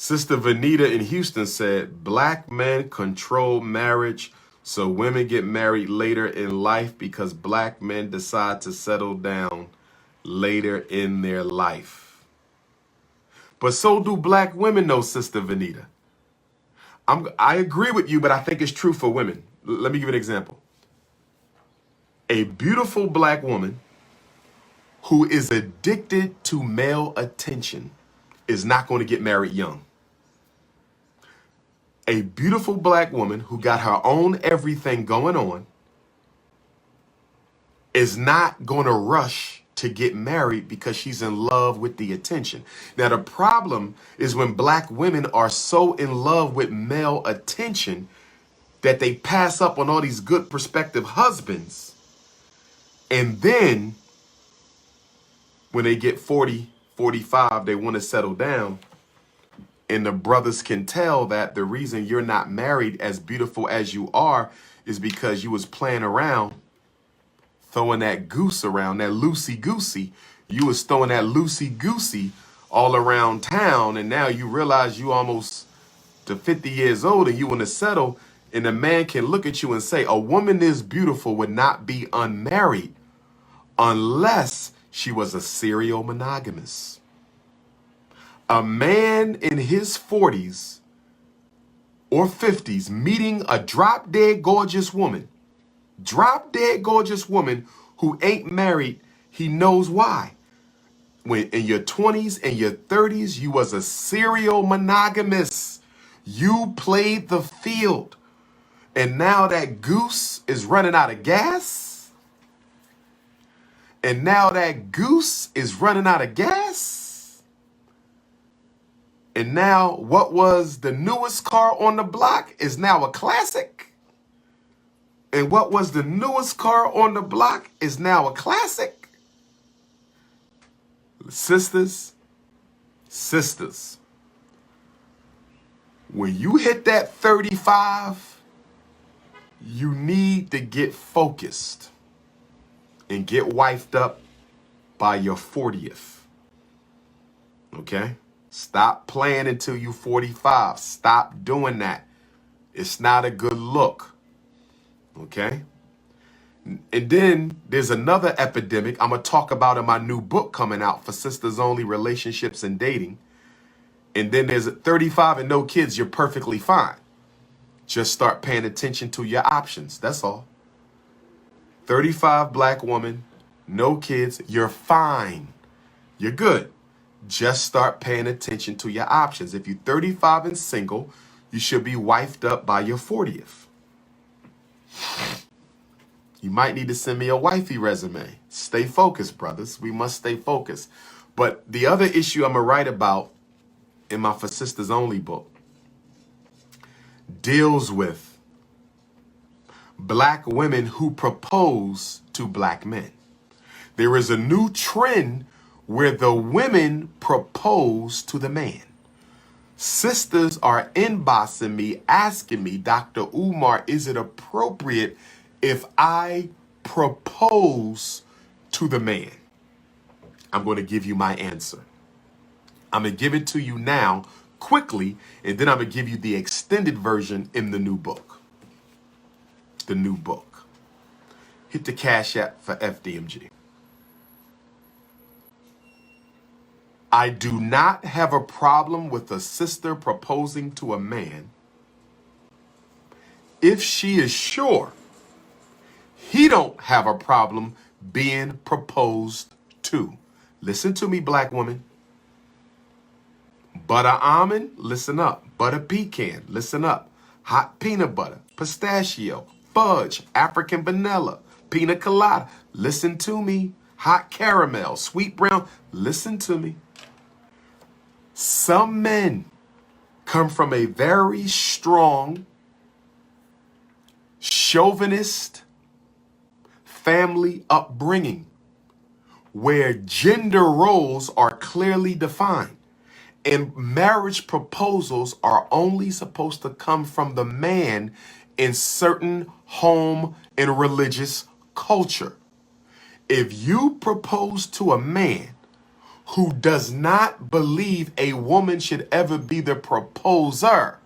Sister Vanita in Houston said, black men control marriage, so women get married later in life because black men decide to settle down later in their life. But so do black women, though, Sister Vanita. I agree with you, but I think it's true for women. Let me give you an example. A beautiful black woman who is addicted to male attention is not going to get married young. A beautiful black woman who got her own everything going on is not going to rush to get married because she's in love with the attention. Now, the problem is when black women are so in love with male attention that they pass up on all these good prospective husbands. And then when they get 40, 45, they want to settle down. And the brothers can tell that the reason you're not married as beautiful as you are is because you was playing around, throwing that goose around, that loosey-goosey. You was throwing that loosey-goosey all around town, and now you realize you almost to 50 years old and you want to settle, and a man can look at you and say, a woman is beautiful would not be unmarried unless she was a serial monogamous. A man in his 40s or 50s meeting a drop-dead gorgeous woman who ain't married, he knows why. When in your 20s and your 30s, you was a serial monogamous. You played the field. And now that goose is running out of gas. And now that goose is running out of gas. And now what was the newest car on the block is now a classic. And what was the newest car on the block is now a classic. Sisters, when you hit that 35, you need to get focused and get wifed up by your 40th. Okay? Stop playing until you're 45. Stop doing that. It's not a good look. Okay? And then there's another epidemic I'm going to talk about in my new book coming out for sisters only, relationships and dating. And then there's 35 and no kids, you're perfectly fine. Just start paying attention to your options. That's all. 35 black woman, no kids, you're fine. You're good. Just start paying attention to your options. If you're 35 and single, you should be wifed up by your 40th. You might need to send me a wifey resume. Stay focused, brothers. We must stay focused. But the other issue I'm going to write about in my For Sisters Only book deals with black women who propose to black men. There is a new trend where the women propose to the man. Sisters are inboxing me, asking me, Dr. Umar, is it appropriate if I propose to the man? I'm going to give you my answer. I'm going to give it to you now quickly, and then I'm going to give you the extended version in the new book. The new book. Hit the Cash App for FDMG. I do not have a problem with a sister proposing to a man if she is sure he don't have a problem being proposed to. Listen to me, black woman. Butter almond, listen up. Butter pecan, listen up. Hot peanut butter, pistachio, fudge, African vanilla, pina colada, listen to me. Hot caramel, sweet brown, listen to me. Some men come from a very strong, chauvinist family upbringing where gender roles are clearly defined and marriage proposals are only supposed to come from the man in certain home and religious culture. If you propose to a man who does not believe a woman should ever be the proposer,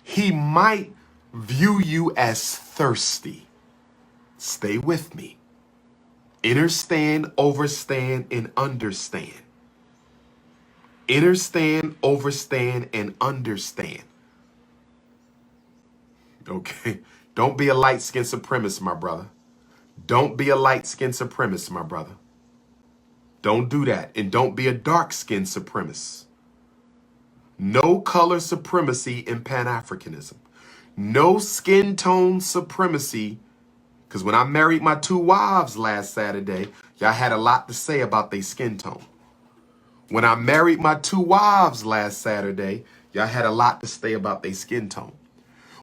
he might view you as thirsty. Stay with me. Understand, overstand, and understand. Understand, overstand, and understand. Okay? Don't be a light-skinned supremacist, my brother. Don't be a light-skinned supremacist, my brother. Don't do that. And don't be a dark-skinned supremacist. No color supremacy in Pan-Africanism. No skin tone supremacy. Because when I married my 2 wives last Saturday, y'all had a lot to say about their skin tone. When I married my 2 wives last Saturday, y'all had a lot to say about their skin tone.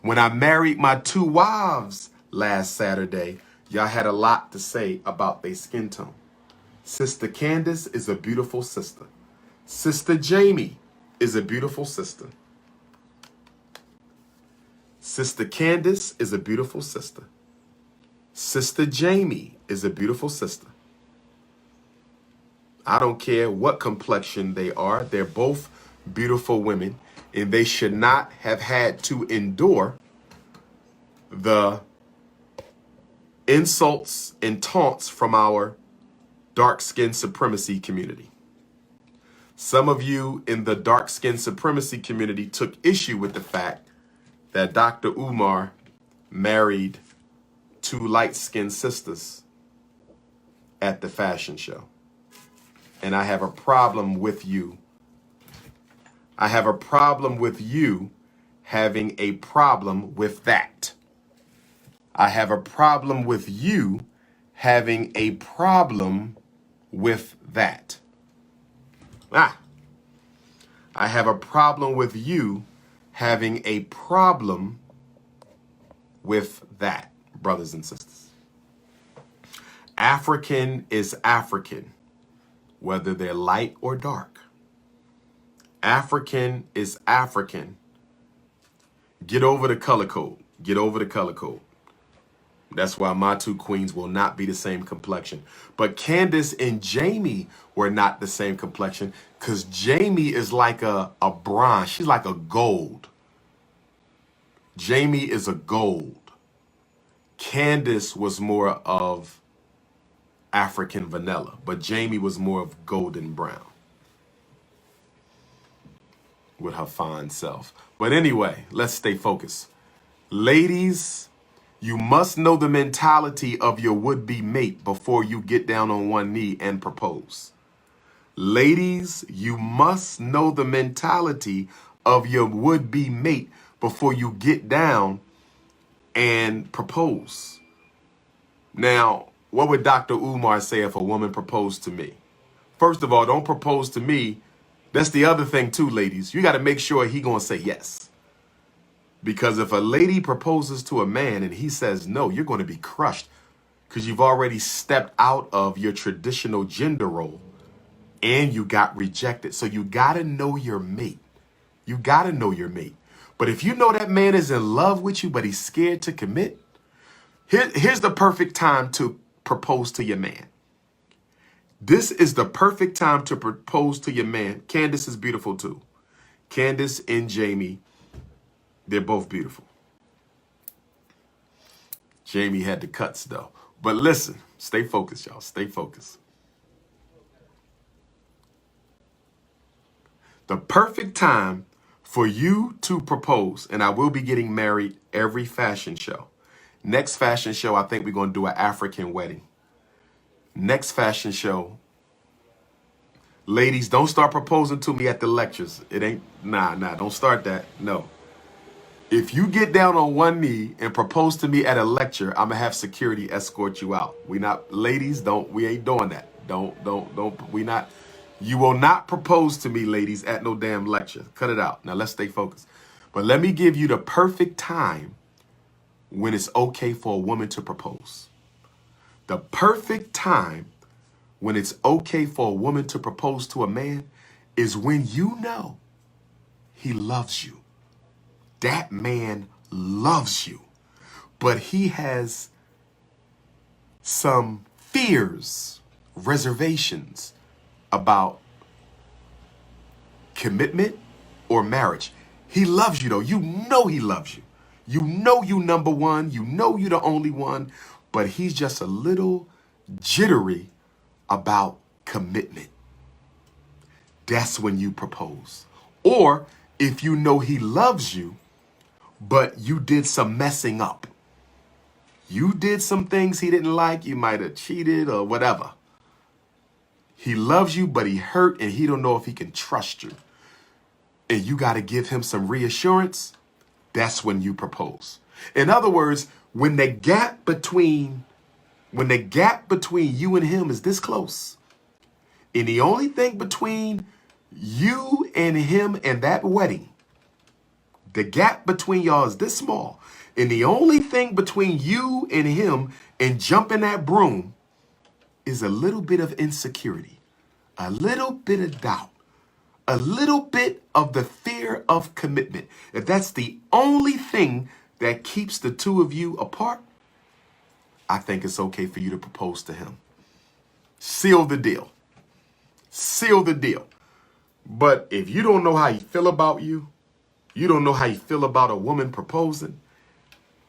When I married my 2 wives last Saturday, y'all had a lot to say about their skin tone. Sister Candace is a beautiful sister. Sister Jamie is a beautiful sister. Sister Candace is a beautiful sister. Sister Jamie is a beautiful sister. I don't care what complexion they are. They're both beautiful women, and they should not have had to endure the insults and taunts from our dark-skinned supremacy community. Some of you in the dark-skinned supremacy community took issue with the fact that Dr.UMAR married 2 light-skinned sisters at the fashion show. And I have a problem with you. I have a problem with you having a problem with that. I have a problem with you having a problem with that. I have a problem with you having a problem with that, brothers and sisters. African is African, whether they're light or dark. African is African. Get over the color code. Get over the color code. That's why my 2 queens will not be the same complexion. But Candace and Jamie were not the same complexion because Jamie is like a bronze. She's like a gold. Jamie is a gold. Candace was more of African vanilla, but Jamie was more of golden brown with her fine self. But anyway, let's stay focused. Ladies, you must know the mentality of your would-be mate before you get down on one knee and propose. Ladies, you must know the mentality of your would-be mate before you get down and propose. Now, what would Dr. Umar say if a woman proposed to me? First of all, don't propose to me. That's the other thing too, ladies. You got to make sure he gonna say yes. Because if a lady proposes to a man and he says no, you're going to be crushed because you've already stepped out of your traditional gender role and you got rejected. So you got to know your mate. You got to know your mate. But if you know that man is in love with you, but he's scared to commit, here's the perfect time to propose to your man. This is the perfect time to propose to your man. Candace is beautiful too. Candace and Jamie, they're both beautiful. Jamie had the cuts though. But listen, stay focused, y'all. Stay focused. The perfect time for you to propose, and I will be getting married every fashion show. Next fashion show, I think we're going to do an African wedding. Next fashion show. Ladies, don't start proposing to me at the lectures. It ain't, don't start that. No. If you get down on one knee and propose to me at a lecture, I'm gonna have security escort you out. Ladies, we ain't doing that. You will not propose to me, ladies, at no damn lecture. Cut it out. Now let's stay focused. But let me give you the perfect time when it's okay for a woman to propose. The perfect time when it's okay for a woman to propose to a man is when you know he loves you. That man loves you, but he has some fears, reservations about commitment or marriage. He loves you though. You know he loves you. You know you number one. You know you the only one. But he's just a little jittery about commitment. That's when you propose. Or if you know he loves you, but you did some messing up. You did some things he didn't like. You might have cheated or whatever. He loves you, but he hurt and he don't know if he can trust you. And you got to give him some reassurance. That's when you propose. In other words, when the gap between you and him is this close, and the only thing between you and him and that wedding, the gap between y'all is this small, and the only thing between you and him and jumping that broom is a little bit of insecurity, a little bit of doubt, a little bit of the fear of commitment. If that's the only thing that keeps the two of you apart, I think it's okay for you to propose to him. Seal the deal. Seal the deal. But if you don't know how you feel about you don't know how you feel about a woman proposing,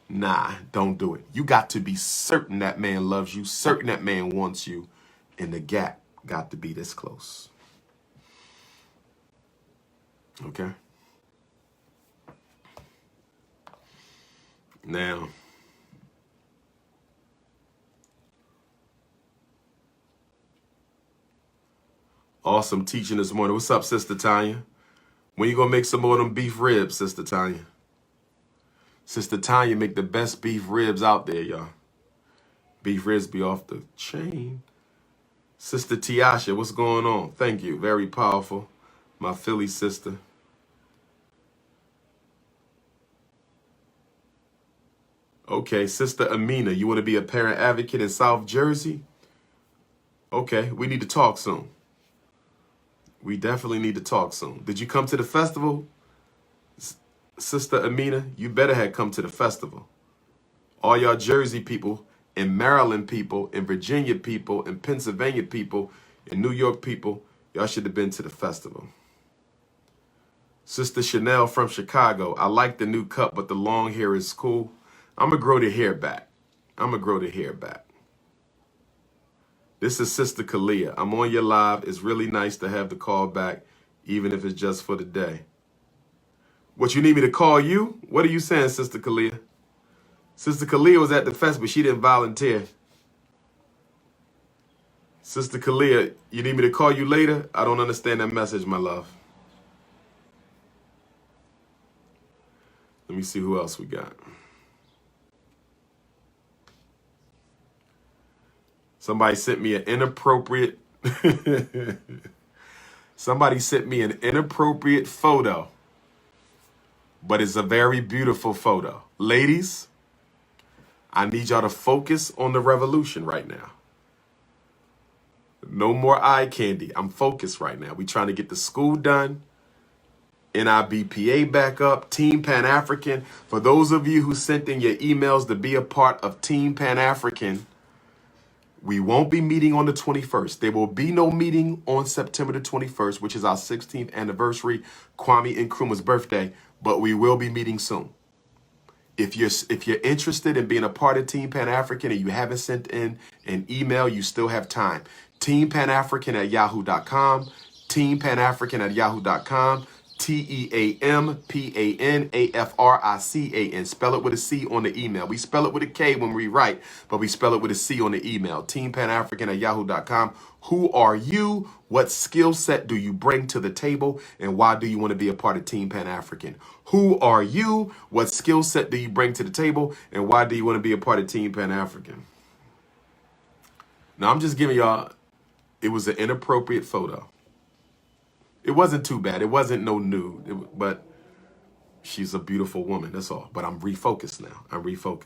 nah, don't do it. You got to be certain that man loves you, certain that man wants you, and the gap got to be this close. Okay? Now, awesome teaching this morning. What's up, Sister Tanya? When you gonna make some more of them beef ribs, Sister Tanya? Sister Tanya make the best beef ribs out there, y'all. Beef ribs be off the chain. Sister Tiasha, what's going on? Thank you. Very powerful. My Philly sister. Okay, Sister Amina, you want to be a parent advocate in South Jersey? Okay, we need to talk soon. We definitely need to talk soon. Did you come to the festival? Sister Amina, you better have come to the festival. All y'all Jersey people, and Maryland people, and Virginia people, and Pennsylvania people, and New York people, y'all should have been to the festival. Sister Chanel from Chicago, I like the new cut, but the long hair is cool. I'm going to grow the hair back. This is Sister Kalia. I'm on your live. It's really nice to have the call back, even if it's just for the day. What, you need me to call you? What are you saying, Sister Kalia? Sister Kalia was at the fest, but she didn't volunteer. Sister Kalia, you need me to call you later? I don't understand that message, my love. Let me see who else we got. Somebody sent me an inappropriate photo, but it's a very beautiful photo. Ladies, I need y'all to focus on the revolution right now. No more eye candy. I'm focused right now. We trying to get the school done, NIBPA back up, Team Pan-African. For those of you who sent in your emails to be a part of Team Pan-African, we won't be meeting on the 21st. There will be no meeting on September the 21st, which is our 16th anniversary, Kwame Nkrumah's birthday, but we will be meeting soon. If you're interested in being a part of Team Pan-African and you haven't sent in an email, you still have time. TeamPanAfrican@yahoo.com, TeamPanAfrican@yahoo.com, TeamPanAfrican. Spell it with a C on the email. We spell it with a K when we write, but we spell it with a C on the email. TeamPanAfrican@yahoo.com. Who are you? What skill set do you bring to the table? And why do you want to be a part of Team Pan-African? Who are you? What skill set do you bring to the table? And why do you want to be a part of Team Pan-African? Now, I'm just giving y'all, it was an inappropriate photo. It wasn't too bad. It wasn't no nude, but she's a beautiful woman. That's all. But I'm refocused now. I'm refocused.